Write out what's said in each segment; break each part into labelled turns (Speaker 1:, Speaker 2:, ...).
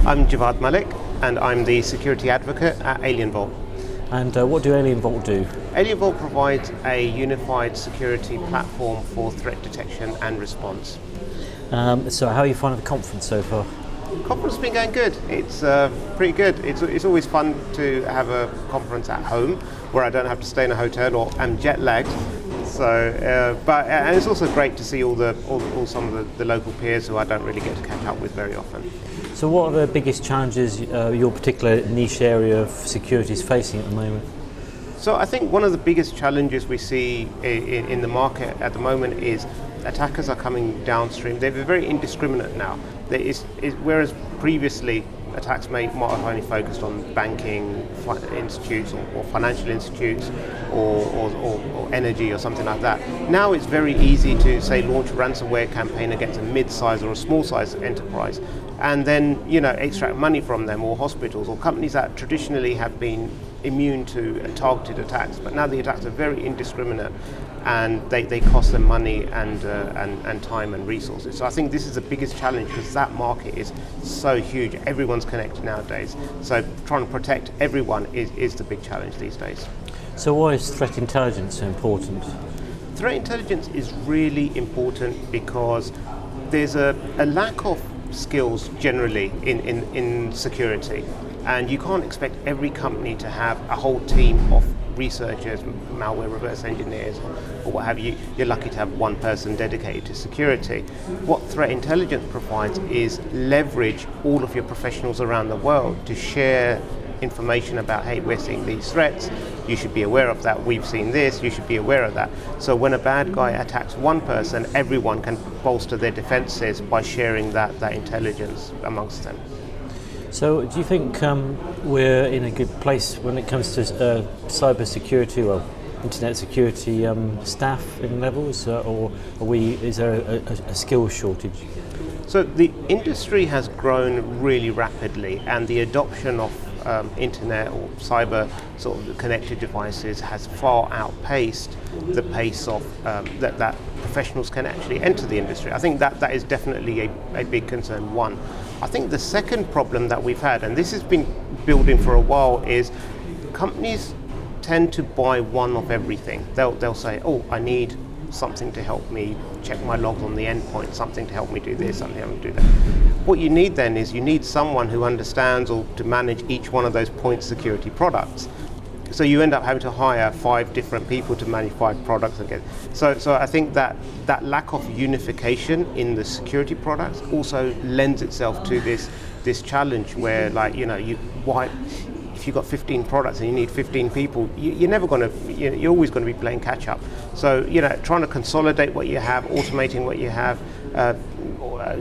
Speaker 1: I'm Javvad Malik, and I'm the security advocate at AlienVault.
Speaker 2: And what do AlienVault do?
Speaker 1: AlienVault provides a unified security platform for threat detection and response.
Speaker 2: So how are you finding the conference so far?
Speaker 1: Conference has been going good. It's pretty good. It's always fun to have a conference at home where I don't have to stay in a hotel or am jet lagged. So, and it's also great to see all some of the local peers who I don't really get to catch up with very often.
Speaker 2: So what are the biggest challenges your particular niche area of security is facing at the moment?
Speaker 1: So I think one of the biggest challenges we see in the market at the moment is attackers are coming downstream. They're very indiscriminate now. Whereas previously attacks might have only focused on banking institutes or financial institutes or energy or something like that. Now it's very easy to, say, launch a ransomware campaign against a mid-size or a small-size enterprise and then, extract money from them, or hospitals or companies that traditionally have been immune to targeted attacks. But now the attacks are very indiscriminate and they cost them money and time and resources. So I think this is the biggest challenge because that market is so huge. Everyone's connected nowadays. So trying to protect everyone is the big challenge these days.
Speaker 2: So why is threat intelligence so important?
Speaker 1: Threat intelligence is really important because there's a lack of skills generally in security. And you can't expect every company to have a whole team of researchers, malware reverse engineers, or what have you. You're lucky to have one person dedicated to security. What threat intelligence provides is leverage all of your professionals around the world to share information about, hey, we're seeing these threats, you should be aware of that, we've seen this, you should be aware of that. So when a bad guy attacks one person, everyone can bolster their defenses by sharing that intelligence amongst them.
Speaker 2: So do you think we're in a good place when it comes to cyber security or internet security staff in levels, or is there a skills shortage?
Speaker 1: So the industry has grown really rapidly, and the adoption of internet or cyber sort of connected devices has far outpaced the pace of that professionals can actually enter the industry. I think that is definitely a big concern. One, I think the second problem that we've had, and this has been building for a while, is companies tend to buy one of everything. They'll say, oh, I need something to help me check my logs on the endpoint, something to help me do this, something to help me do that. What you need then is you need someone who understands or to manage each one of those point security products. So you end up having to hire 5 different people to manage 5 products again. So I think that lack of unification in the security products also lends itself to this challenge where, like, if you've got 15 products and you need 15 people, you're never going to, you're always going to be playing catch up. So, trying to consolidate what you have, automating what you have,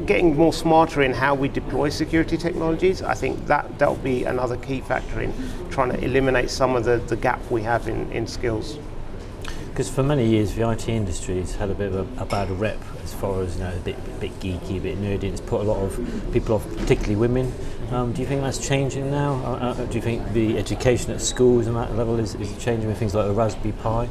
Speaker 1: getting more smarter in how we deploy security technologies, I think that'll be another key factor in trying to eliminate some of the gap we have in skills.
Speaker 2: Because for many years the IT industry has had a bit of a bad rep as far as a bit geeky, a bit nerdy. It's put a lot of people off, particularly women. Do you think that's changing now? Do you think the education at schools and that level is changing with things like the Raspberry Pi?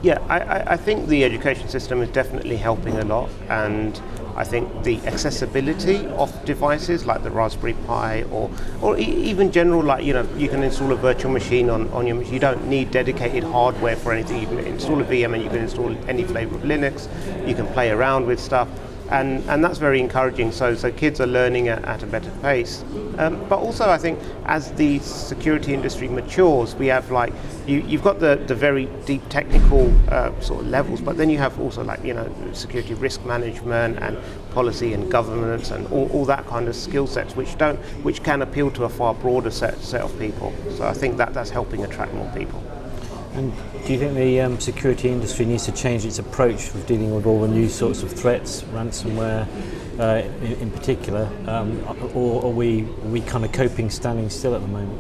Speaker 1: Yeah, I think the education system is definitely helping a lot, and I think the accessibility of devices like the Raspberry Pi or even general, like, you can install a virtual machine on your machine. You don't need dedicated hardware for anything. You can install a VM and you can install any flavor of Linux. You can play around with stuff. And that's very encouraging. So kids are learning at a better pace. But also, I think as the security industry matures, we have you've got the very deep technical sort of levels, but then you have also security risk management and policy and governance and all that kind of skill sets which can appeal to a far broader set of people. So I think that's helping attract more people.
Speaker 2: And do you think the security industry needs to change its approach with dealing with all the new sorts of threats, ransomware in particular, or are we kind of coping, standing still at the moment?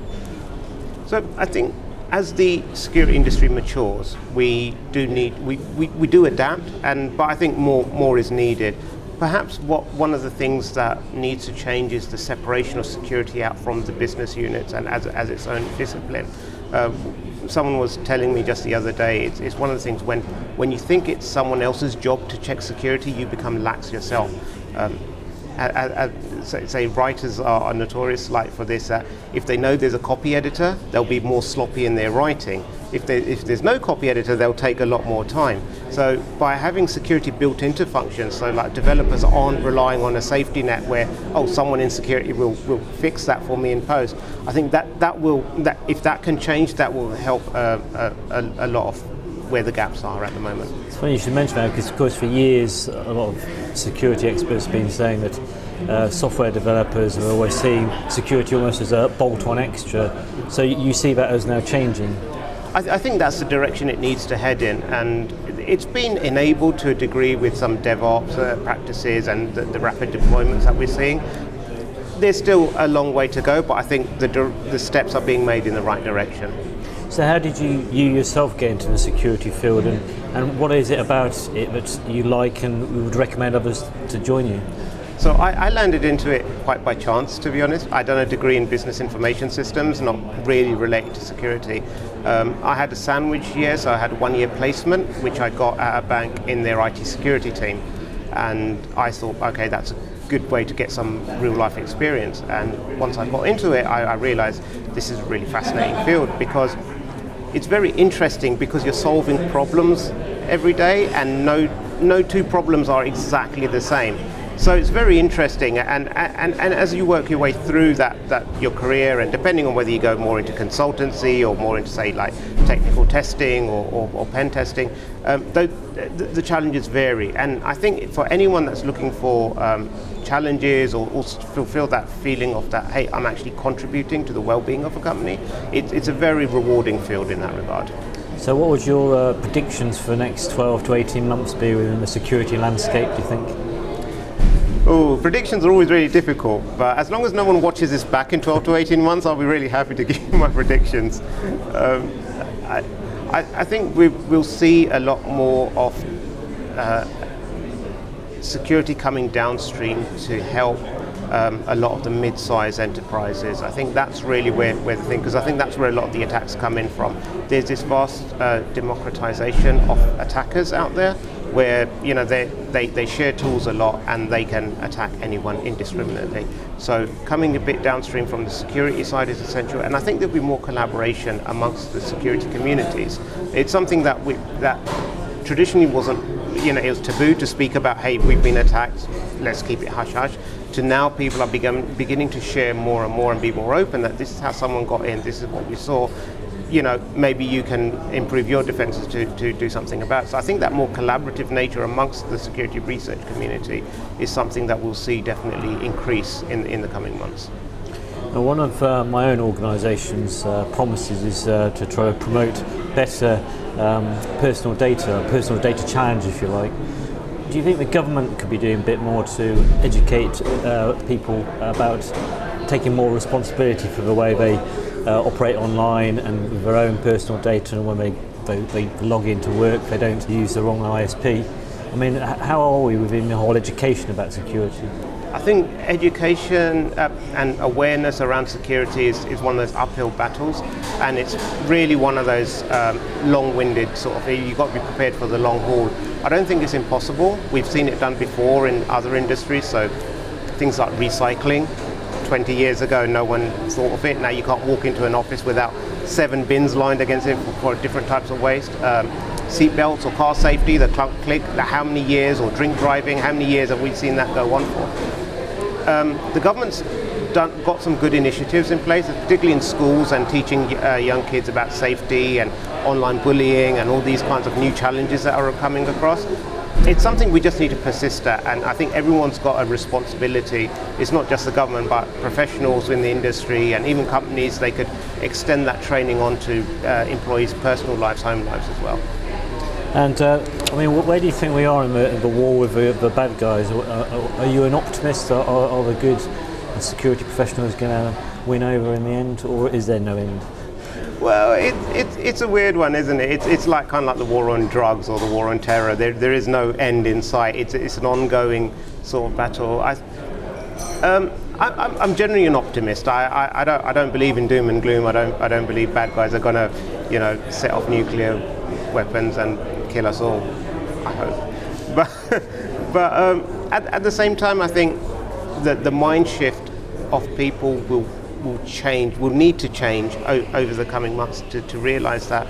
Speaker 1: So I think as the security industry matures, we do adapt, but I think more is needed. Perhaps one of the things that needs to change is the separation of security out from the business units and as its own discipline. Someone was telling me just the other day, it's one of the things when you think it's someone else's job to check security, you become lax yourself. say writers are notorious like for this, that if they know there's a copy editor, they'll be more sloppy in their writing. If there's no copy editor, they'll take a lot more time. So by having security built into functions, so like developers aren't relying on a safety net where, oh, someone in security will fix that for me in post. I think that if that can change, that will help a lot of where the gaps are at the moment.
Speaker 2: It's funny you should mention that, because of course for years a lot of security experts have been saying that software developers are always seeing security almost as a bolt-on extra. So you see that as now changing?
Speaker 1: I think that's the direction it needs to head in, and it's been enabled to a degree with some DevOps practices and the rapid deployments that we're seeing. There's still a long way to go, but I think the steps are being made in the right direction.
Speaker 2: So how did you yourself get into the security field, and what is it about it that you like and would recommend others to join you?
Speaker 1: So I landed into it quite by chance, to be honest. I'd done a degree in business information systems, not really related to security. I had a sandwich year, so I had a 1-year placement, which I got at a bank in their IT security team. And I thought, okay, that's a good way to get some real life experience. And once I got into it, I realized this is a really fascinating field, because it's very interesting because you're solving problems every day, and no two problems are exactly the same. So it's very interesting, and as you work your way through that your career, and depending on whether you go more into consultancy or more into, say, like technical testing or pen testing, the challenges vary. And I think for anyone that's looking for challenges or fulfill that feeling of that, hey, I'm actually contributing to the well-being of a company, it's a very rewarding field in that regard.
Speaker 2: So what would your predictions for the next 12 to 18 months be within the security landscape, do you think?
Speaker 1: Oh, predictions are always really difficult, but as long as no one watches this back in 12 to 18 months, I'll be really happy to give you my predictions. I think we'll see a lot more of security coming downstream to help a lot of the mid-sized enterprises. I think that's really where the thing, because I think that's where a lot of the attacks come in from. There's this vast democratization of attackers out there, where they share tools a lot and they can attack anyone indiscriminately. So coming a bit downstream from the security side is essential, and I think there'll be more collaboration amongst the security communities. It's something that traditionally wasn't, it was taboo to speak about, hey, we've been attacked, let's keep it hush-hush, to now people are beginning to share more and more and be more open that this is how someone got in, this is what we saw. Maybe you can improve your defenses to do something about it. So I think that more collaborative nature amongst the security research community is something that we'll see definitely increase in the coming months.
Speaker 2: Now, one of my own organisation's promises is to try to promote better personal data challenge, if you like. Do you think the government could be doing a bit more to educate people about taking more responsibility for the way they operate online and with their own personal data, and when they log into work they don't use the wrong ISP? I mean, how are we within the whole education about security?
Speaker 1: I think education and awareness around security is one of those uphill battles, and it's really one of those long-winded sort of, you've got to be prepared for the long haul. I don't think it's impossible. We've seen it done before in other industries, so things like recycling. 20 years ago, no one thought of it. Now you can't walk into an office without 7 bins lined against it for different types of waste. Seat belts or car safety, the clunk click, how many years, or drink driving, how many years have we seen that go on for? The government's got some good initiatives in place, particularly in schools and teaching young kids about safety and online bullying and all these kinds of new challenges that are coming across. It's something we just need to persist at, and I think everyone's got a responsibility. It's not just the government, but professionals in the industry and even companies. They could extend that training onto employees' personal lives, home lives as well.
Speaker 2: And I mean, where do you think we are in the war with the bad guys? Are you an optimist? Are the good security professionals going to win over in the end, or is there no end?
Speaker 1: Well, it's a weird one, isn't it? It's like kind of like the war on drugs or the war on terror. There is no end in sight. It's an ongoing sort of battle. I'm generally an optimist. I don't believe in doom and gloom. I don't believe bad guys are going to set off nuclear weapons and kill us all. I hope. But at the same time, I think the mind shift of people will change, will need to change over the coming months to realize that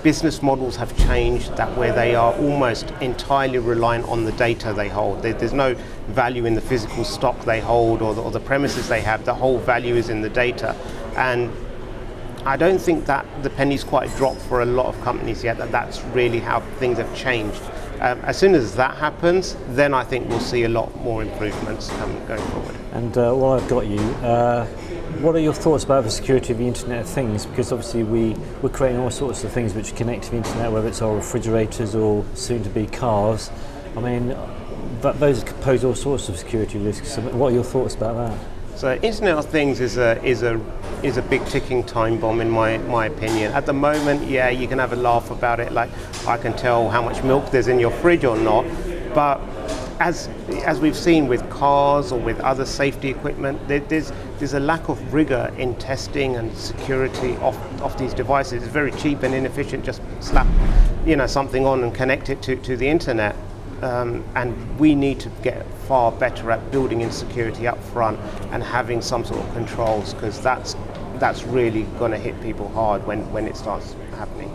Speaker 1: business models have changed, that where they are almost entirely reliant on the data they hold. There's no value in the physical stock they hold or the premises they have. The whole value is in the data. And I don't think that the penny's quite dropped for a lot of companies yet, that's really how things have changed. As soon as that happens, then I think we'll see a lot more improvements going forward.
Speaker 2: And while I've got you, what are your thoughts about the security of the Internet of Things? Because obviously we're creating all sorts of things which connect to the Internet, whether it's our refrigerators or soon-to-be cars. I mean, those pose all sorts of security risks. What are your thoughts about that?
Speaker 1: So Internet of Things is a big ticking time bomb in my opinion. At the moment, yeah, you can have a laugh about it, like I can tell how much milk there's in your fridge or not, but as we've seen with cars or with other safety equipment, there's a lack of rigor in testing and security of these devices. It's very cheap and inefficient, just slap something on and connect it to the internet. And we need to get far better at building in security up front and having some sort of controls, because that's really going to hit people hard when it starts happening.